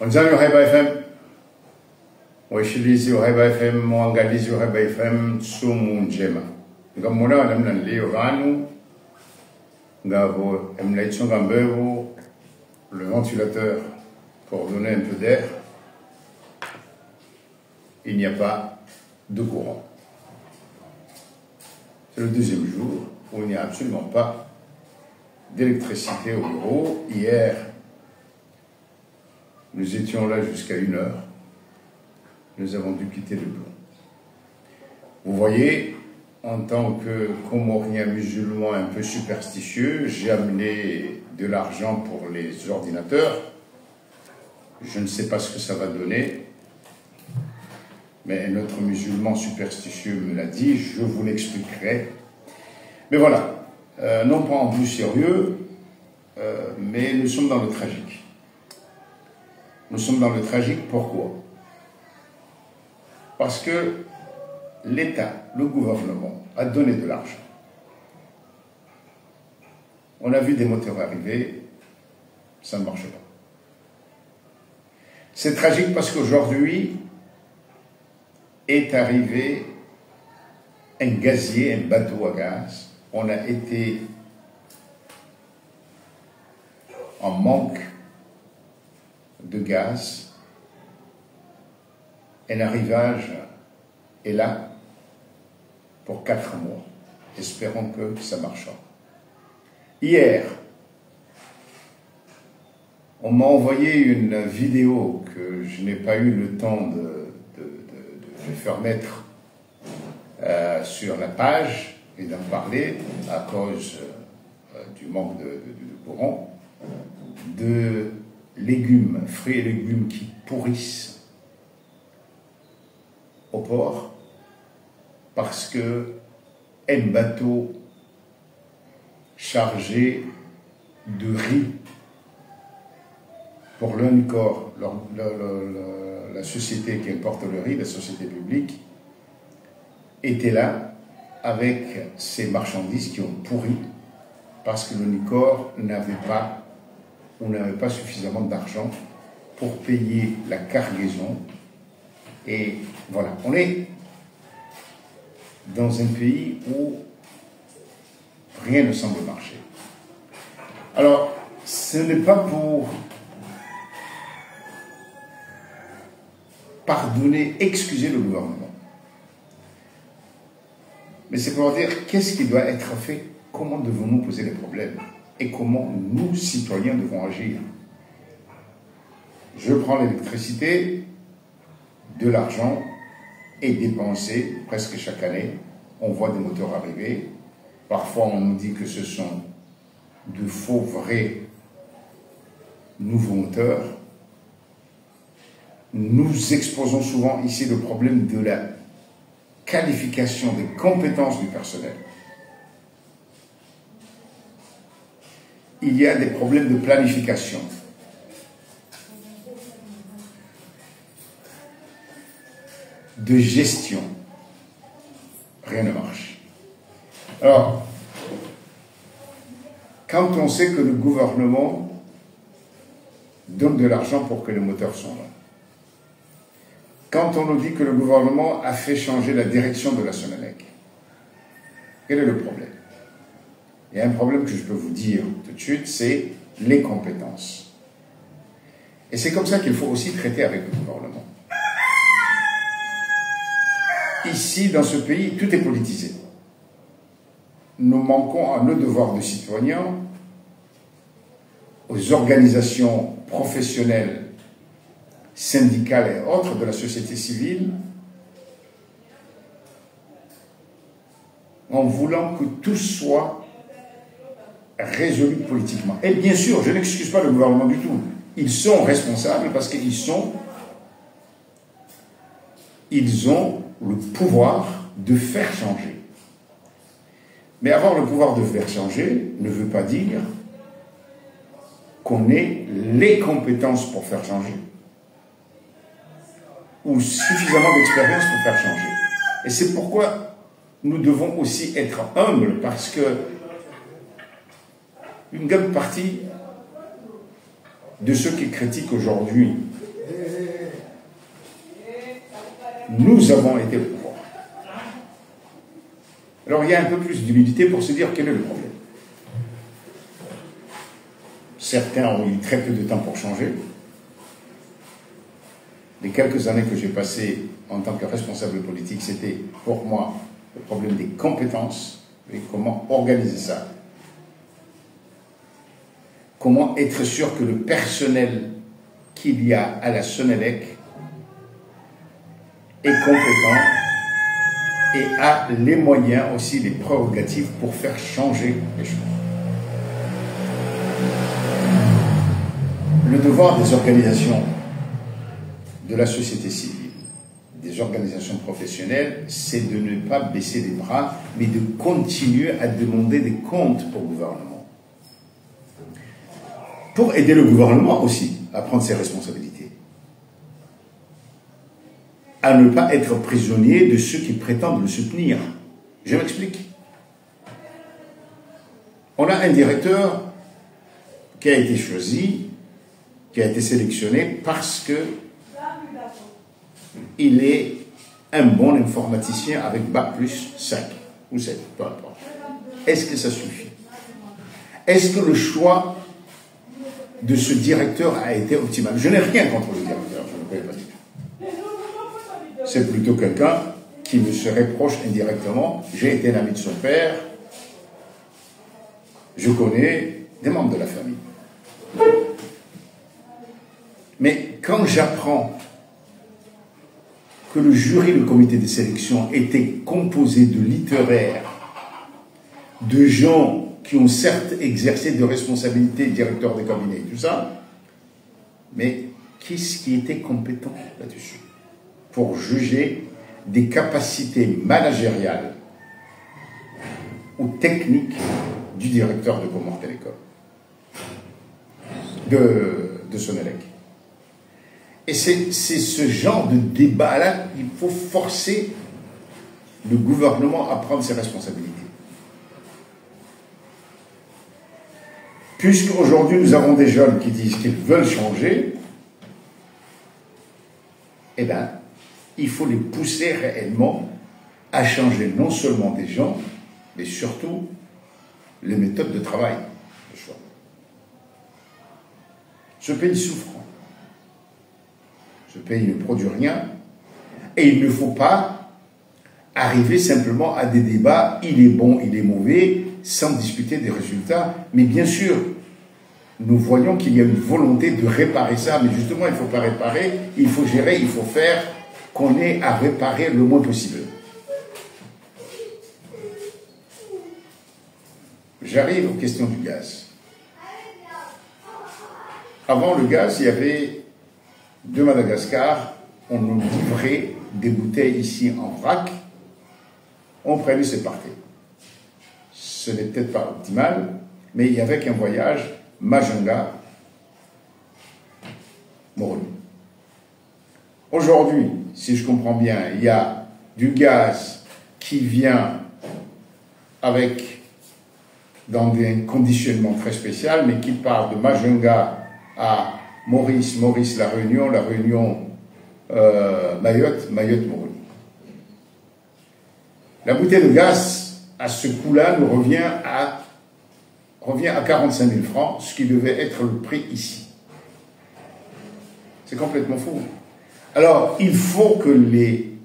Wenzangu Haiba FM, washilizi wa Haiba FM, mwangalizi wa Haiba FM, sumu njema. Ngamona wanamna nilio vanu, ngavo emlaitzonga mbevu, le ventilateur pour donner un peu d'air. Il n'y a pas de courant. C'est le deuxième jour où il n'y a absolument pas d'électricité au bureau. Hier, nous étions là jusqu'à 1h. Nous avons dû quitter le bureau. Vous voyez, en tant que Comorien musulman un peu superstitieux, j'ai amené de l'argent pour les ordinateurs. Je ne sais pas ce que ça va donner, mais notre musulman superstitieux me l'a dit, je vous l'expliquerai. Mais voilà, non pas en plus sérieux, mais nous sommes dans le tragique. Nous sommes dans le tragique, pourquoi? Parce que l'État, le gouvernement, a donné de l'argent. On a vu des moteurs arriver, ça ne marche pas. C'est tragique parce qu'aujourd'hui est arrivé un gazier, un bateau à gaz. On a été en manque de gaz. Un arrivage est là pour 4 mois. Espérons que ça marchera. Hier, on m'a envoyé une vidéo que je n'ai pas eu le temps de faire mettre sur la page et d'en parler à cause du manque de courant, de légumes, fruits et légumes qui pourrissent au port parce que un bateau chargé de riz pour l'Unicor, la société qui importe le riz, la société publique, était là avec ces marchandises qui ont pourri parce que l'Unicor n'avait pas suffisamment d'argent pour payer la cargaison. Et voilà, on est dans un pays où rien ne semble marcher. Alors, ce n'est pas pour pardonner, excuser le gouvernement, mais c'est pour dire qu'est-ce qui doit être fait, comment devons-nous poser les problèmes et comment nous, citoyens, devons agir. Je prends l'électricité, de l'argent est dépensé presque chaque année. On voit des moteurs arriver. Parfois, on nous dit que ce sont de faux, vrais, nouveaux moteurs. Nous exposons souvent ici le problème de la qualification, des compétences du personnel. Il y a des problèmes de planification. De gestion. Rien ne marche. Alors, quand on sait que le gouvernement donne de l'argent pour que les moteurs soient là, quand on nous dit que le gouvernement a fait changer la direction de la Sonelec, quel est le problème? Il y a un problème que je peux vous dire tout de suite, c'est les compétences. Et c'est comme ça qu'il faut aussi traiter avec le gouvernement. Ici, dans ce pays, tout est politisé. Nous manquons à nos devoirs de citoyens, aux organisations professionnelles, syndicales et autres de la société civile, en voulant que tout soit résolu politiquement. Et bien sûr, je n'excuse pas le gouvernement du tout. Ils sont responsables parce qu'ils ont le pouvoir de faire changer. Mais avoir le pouvoir de faire changer ne veut pas dire qu'on ait les compétences pour faire changer ou suffisamment d'expérience pour faire changer. Et c'est pourquoi nous devons aussi être humbles, parce que une grande partie de ceux qui critiquent aujourd'hui Nous avons été le pouvoir. Alors il y a un peu plus d'humilité pour se dire quel est le problème. Certains ont eu très peu de temps pour changer. Les quelques années que j'ai passées en tant que responsable politique, c'était pour moi le problème des compétences et comment organiser ça. Comment être sûr que le personnel qu'il y a à la Sonelec est compétent et a les moyens aussi, les prérogatives pour faire changer les choses. Le devoir des organisations de la société civile, des organisations professionnelles, c'est de ne pas baisser les bras, mais de continuer à demander des comptes au gouvernement. Pour aider le gouvernement aussi à prendre ses responsabilités. À ne pas être prisonnier de ceux qui prétendent le soutenir. Je m'explique. On a un directeur qui a été choisi, qui a été sélectionné parce que il est un bon informaticien avec Bac plus 5 ou 7, peu importe. Est-ce que ça suffit? Est-ce que le choix de ce directeur a été optimal? Je n'ai rien contre le directeur, je ne le connais pas du tout. C'est plutôt quelqu'un qui me se reproche indirectement. J'ai été un ami de son père, je connais des membres de la famille. Mais quand j'apprends que le jury, le comité de sélection était composé de littéraires, de gens qui ont certes exercé de responsabilités, directeurs de cabinet, tout ça, mais qu'est-ce qui était compétent là-dessus pour juger des capacités managériales ou techniques du directeur de Comores Télécom, de Sonelec. Et c'est ce genre de débat-là qu'il faut forcer le gouvernement à prendre ses responsabilités. Puisqu'aujourd'hui nous avons des jeunes qui disent qu'ils veulent changer, eh bien, il faut les pousser réellement à changer non seulement des gens, mais surtout les méthodes de travail. Ce pays souffre. Ce pays ne produit rien. Et il ne faut pas arriver simplement à des débats, il est bon, il est mauvais, sans discuter des résultats. Mais bien sûr, nous voyons qu'il y a une volonté de réparer ça, mais justement, il ne faut pas réparer, il faut gérer, il faut faire qu'on ait à réparer le moins possible. J'arrive aux questions du gaz. Avant le gaz, il y avait de Madagascar, on nous livrait des bouteilles ici en vrac, on prenait, c'est parti. Ce n'est peut-être pas optimal, mais il y avait qu'un voyage Majunga, Moroni. Aujourd'hui, si je comprends bien, il y a du gaz qui vient dans des conditionnements très spéciaux, mais qui part de Majunga à Maurice, La Réunion, Mayotte, Moroni. La bouteille de gaz, à ce coût-là, nous revient à 45 000 francs, ce qui devait être le prix ici. C'est complètement fou. Alors, il faut que les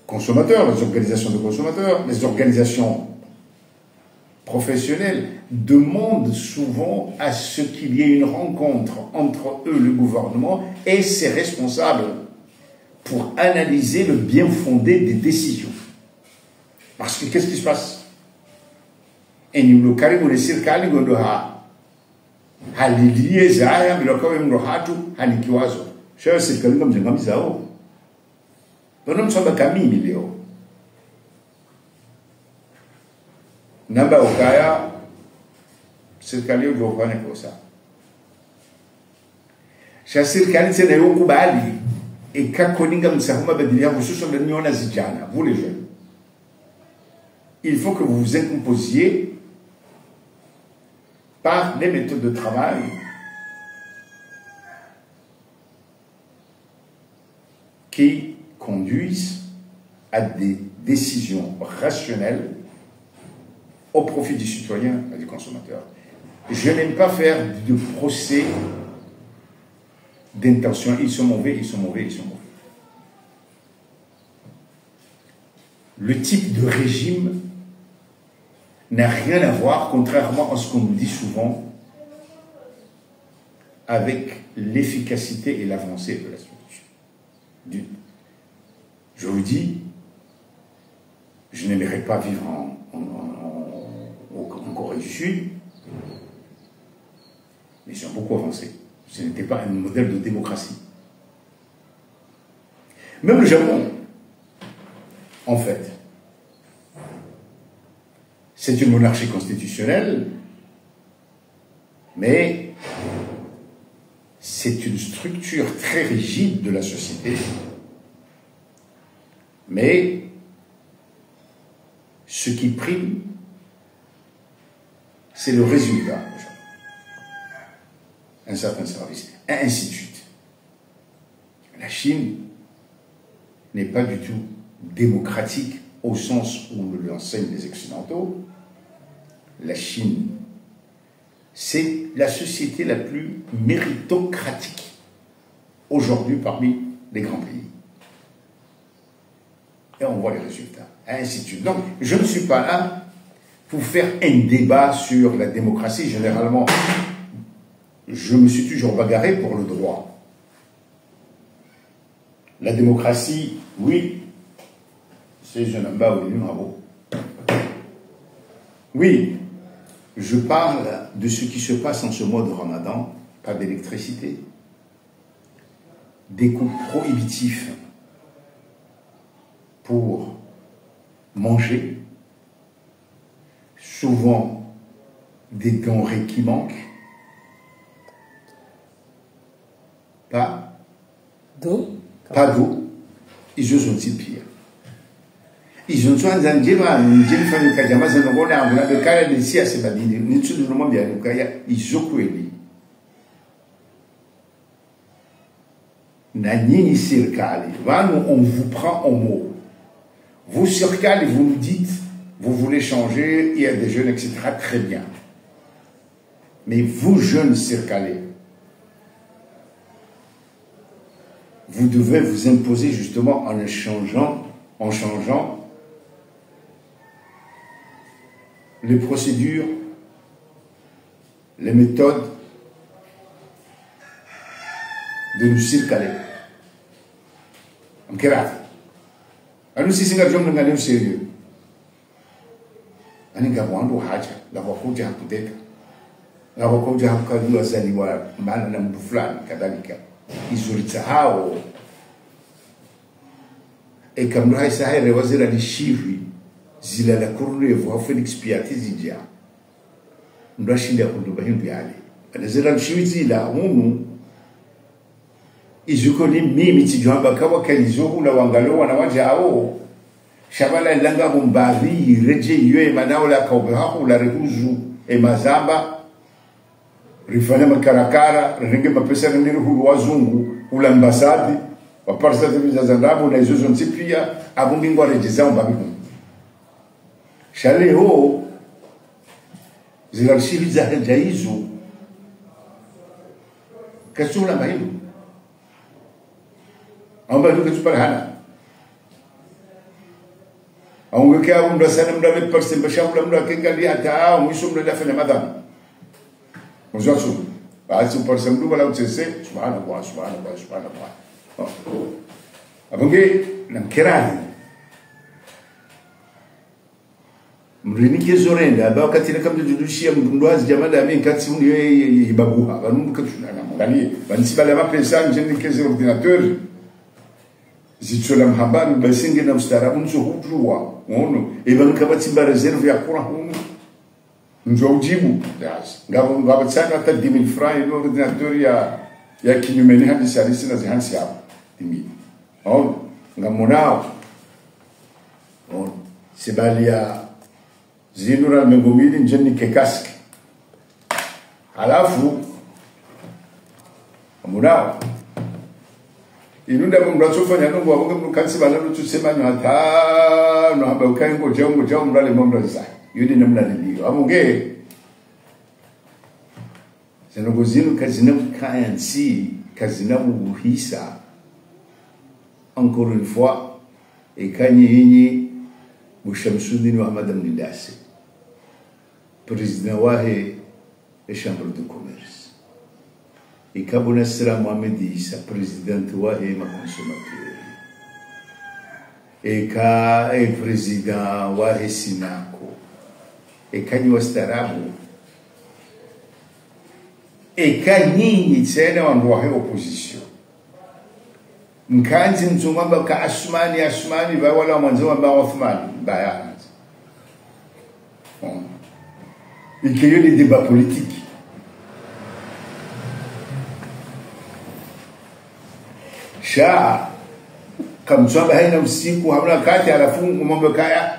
consommateurs, les organisations de consommateurs, les organisations professionnels demandent souvent à ce qu'il y ait une rencontre entre eux, le gouvernement, et ses responsables pour analyser le bien fondé des décisions. Parce que qu'est-ce qui se passe? Et nous avons les serikali gondoha halilieza haya miloka wemrohatu hanikiwazo shayo serikali ngamjengamizawo banomsaba kamimi leo namba ukaya serikali ujofanya kosa sha serikali tena yokubali ikakoninga msahuma badilia hususan les niona zijana vous les jeunes, il faut que vous vous incomposiez par des méthodes de travail qui conduisent à des décisions rationnelles au profit du citoyen et du consommateur. Je n'aime pas faire de procès d'intention. Ils sont mauvais, ils sont mauvais, ils sont mauvais. Le type de régime n'a rien à voir, contrairement à ce qu'on nous dit souvent, avec l'efficacité et l'avancée de la solution. Je vous dis, je n'aimerais pas vivre en Corée du Sud, mais ils ont beaucoup avancé. Ce n'était pas un modèle de démocratie. Même le Japon, en fait, c'est une monarchie constitutionnelle, mais c'est une structure très rigide de la société. Mais ce qui prime, c'est le résultat. Un certain service, et ainsi de suite. La Chine n'est pas du tout démocratique au sens où nous l'enseignent les Occidentaux. La Chine, c'est la société la plus méritocratique aujourd'hui parmi les grands pays. Et on voit les résultats, et ainsi de suite. Donc, je ne suis pas là pour faire un débat sur la démocratie. Généralement, je me suis toujours bagarré pour le droit. La démocratie, oui, c'est je n'aime pas oui, je parle de ce qui se passe en ce mois de Ramadan, pas d'électricité, des coûts prohibitifs pour manger, souvent des denrées qui manquent, pas d'eau, ils ont dit pire. Ils ont dit un zangema, une famille kajama zanogona, on a le cas de si à ces badines, ni tout le monde bien, ils ont coué. Nani circali, on vous prend en mot. Vous circali, vous nous dites, vous voulez changer, il y a des jeunes, etc. Très bien. Mais vous, jeunes circalés, vous devez vous imposer justement en changeant les procédures, les méthodes de nous circaler. En kérat. Nous si singa jom nga leo sérieux. Ani ngabwandu haja la wakuja hakuteka. La wakuja hakukaliwa zaliwa maana na mtu fulani kadhalika. Izulisahau ekamrai sahere wazira lishivi zila la kurunevu hafu expiatizi dia ndashinda kunduba hindu yale anazira lishivi zila hunu izukoni mimi tijwamba kawa kalizohu na wangalo wana wajao shabala langa bumbari reje yue manao la kaubahu la rehuzu mazamba rifanya makarakara ringe mapesa niruhu wazungu ula ambasadi wa parsa za zandabu na izo zonti pia abungingwa rejeza mbabiku shale ho zilashiri za hajaizo kasula mahimu amba duka subhana aunga kia unda sana mda le parse mbashamula mda kengali hata mwisho mda dafanya madhani mzwasu basi parse mdu bala utse subhanallah abonge namkerani mrinike zorenda ba wakati na kamdu dudushia mndwazi jamada amen kati undi ibabuha banumbu katuna ngani banisibala mapensa njenike ze ordinateur zitsola mhabari basinge na mstarabu nzo hudruwa ono ebanka batsimba reserve ya kura hunu nzo ujibu ngabo tsana hata 10,000 francs l'ordinateur ya kinyumeni hadi salisi na zihansi hapo 10,000 ono ngamonao ono sibalia zinura mengomili njeni kekaski halafu ngamonao inunda mumratofanya no ngwa ngomu kansi bana lutusema nyata no hamba ukango jongo mrale momraza yudi namna ndio amuge senogozino kazina kayansi kazina buhisa encore une fois et kanyi Bouchamsoudine Mohamed Amnidassi président wahe et chambre de commerce et Kabonasra Mohamed Issa présidente wahe ma consommateur et président wahe Sinako et kanyi wastarabu et kanyi tsena wanwahe opposition mkanzi mzungamba ka Asmani ba wala mwanzo wa Othman baya bon il y a eu des débats politiques sha kama swamba haina usiku hamna kati alafungu mambo kaya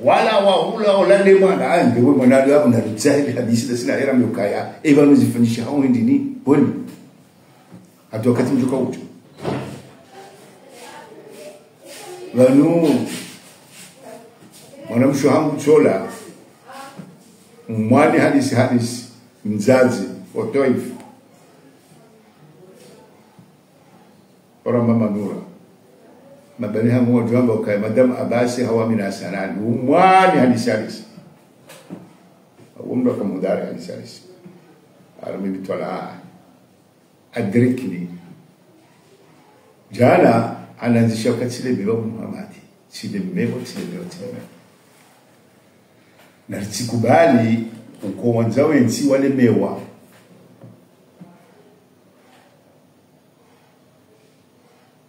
wala wahula olale mwana ande wewe mwanadamu hapo na rizali hadisi sina era mkaya eva nozifanyisha hao ndini boni hata wakati mtoka ucho wanu mwanamsho hangu chola mwani hadisi mzazi otoifu ora mama Nura mabani hamu wajamba ukaya madam Abasi hawa mina sanani mwani hadisi umdo kamudari hadisi arami bitwala adrikni jana anaanzisha wakati ile bibabu Muhammad chilemewa na tsikubali uko wanzao ensi wale mewa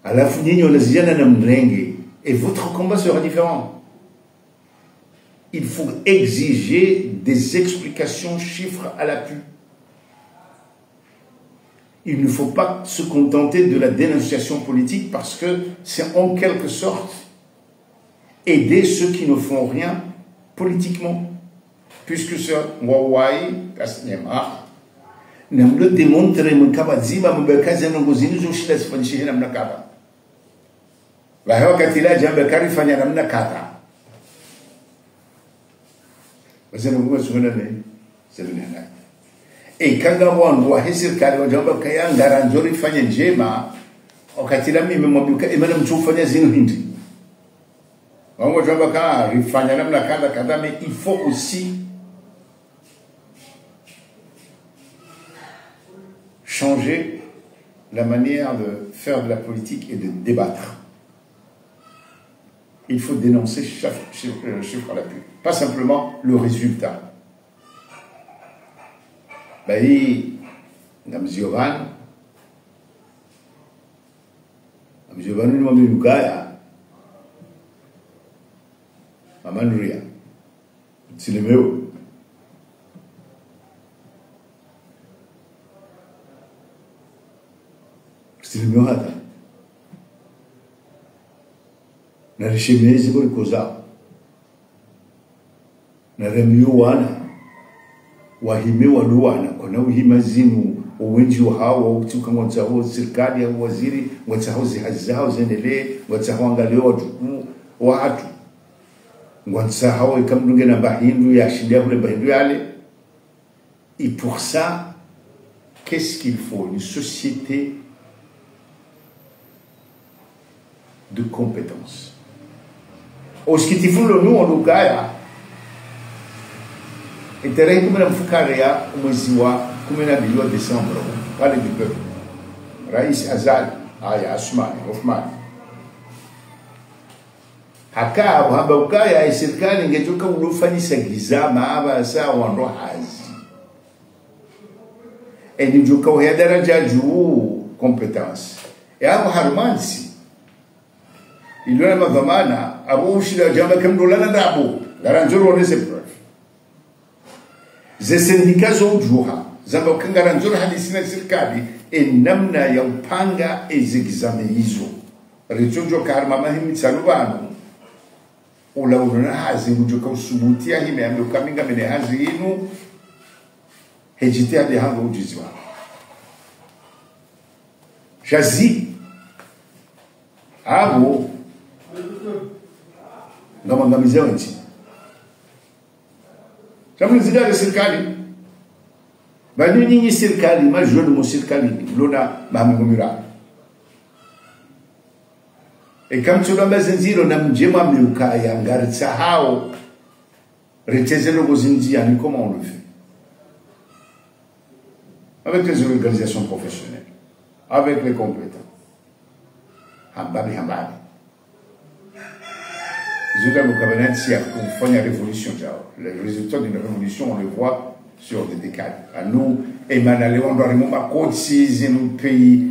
alafu nyinyi wanaziana na mrenge et votre combat sera différent. Il faut exiger des explications chiffres à l'appui. Il ne faut pas se contenter de la dénonciation politique parce que c'est en quelque sorte aider ceux qui ne font rien politiquement. Puisque ce Huawei, Kasnema, ne me démontre Mkabazima, Mbekazi, Nongozini, Zoshila, Spanishina, Mnakaba. Vahewa Katila, Jambekari, Fanyana, Mnakata. Vous avez vu ce que c'est le Nana. Et quand on voit serikali wajamba kaya ngaranzori fanya njema wakati la mimi mwabuka imana mchufanya zinu hindi wango jamba ka rifanya namna kadha mais il faut aussi changer la manière de faire de la politique et de débattre. Il faut dénoncer chaque chiffre à l'appui, pas simplement le résultat. Bayi namziovan ni mami lugaya mamanria silemeo hata na rishimezi kwa koza na remyo wana wahime waluana kona uhima zinu uwenji hawa utuka mwanzaho serikali ya waziri mwanzaho zihazao zendelee mwanzaho angalio watu mwanzaho ikamdunge na bahindu ya shindia kule bahindu yale. Et pour ça qu'est-ce qu'il faut? Une société de compétences. Oskitifulo nuo lugaya et tarehe 10 mfukare ya mwezi wa 12 Desemba pale Dipepe Rais Azali aya Othman haka haba ukaya serikali ingetoka ulofanyisa gizama aba saa wando hazi eni joka wa daraja juu competence ya harmansi ilona madhamana abu shida jamba kamdolana ndabo garanzoro onese ze syndicats zojuha zamba kangaranzora hadisina serikali namna ya upanga ezigizame hizo richojo karma mahimi tsalubano ula unona hazi ngujoka usubutia hime ambe ukaminga mene hazi inu hejitea de hango ujizwa jazi hapo ngamangamiza nchi kama zile serikali bado nyinyi serikali majoni mo serikali lona mamigomira kama tuna zenziro na mjema mliuka ya ngaritsa hao retezelo gozindia ni comment on le fait avec les organisations professionnelles avec les compétents hambabi Zuka Mukabanet si a fait une révolution. Les résultats d'une révolution, on les voit sur des décades. À nous, Emmanuel Léon doit remonter à côté si nos pays,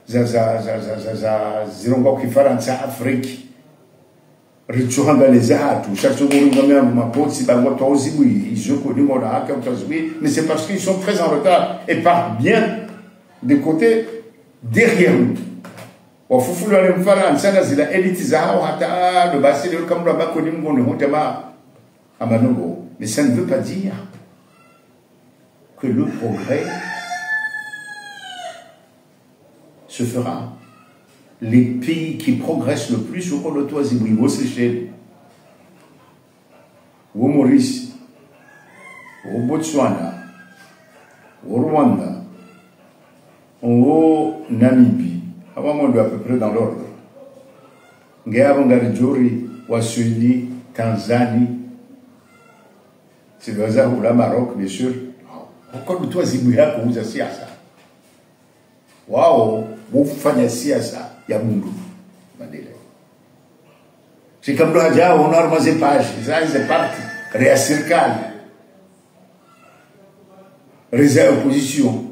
zilongo kifaransa Afrique, richuhanga les ahatu, chaque seconde on met un pot si bagwa tozi oui, ils ont connu mon haka mais c'est parce qu'ils sont très en retard et partent bien des côtés derrière nous. Wafufulo wale mfaransa na zila elite zao hata le basi le kamra bakoni mgono hotema amanogo. Mais ça ne veut pas dire que le progrès se fera. Les pays qui progressent le plus seront le Toazibri, au Seychelles, au Maurice, au Botswana, au Rwanda, au Namibie. Avant, on doit à peu près dans l'ordre. Ngayabongarijori, Waswili, Tanzanie, c'est le ou la Maroc, bien sûr. Encore le Toazibri, qu'on vous assis à ça. Waouh, vous faites ça. Ya mundu madele c'est comme là déjà on a armé page ça c'est parti réacercal réserve opposition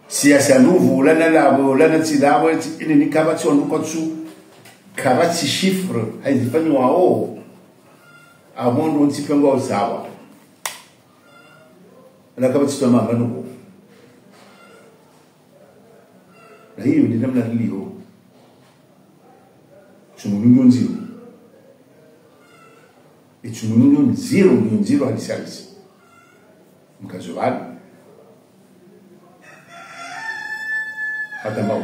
si à nouveau là na tsidabo il ni kabati on kotsu kabati chiffre haifanywa wao amondo ntipengo sawa la kabati toma manuko na hiyo ni namna leo million zero. Et tu million zero à l'issance. Mkazo wali. Hata mbao.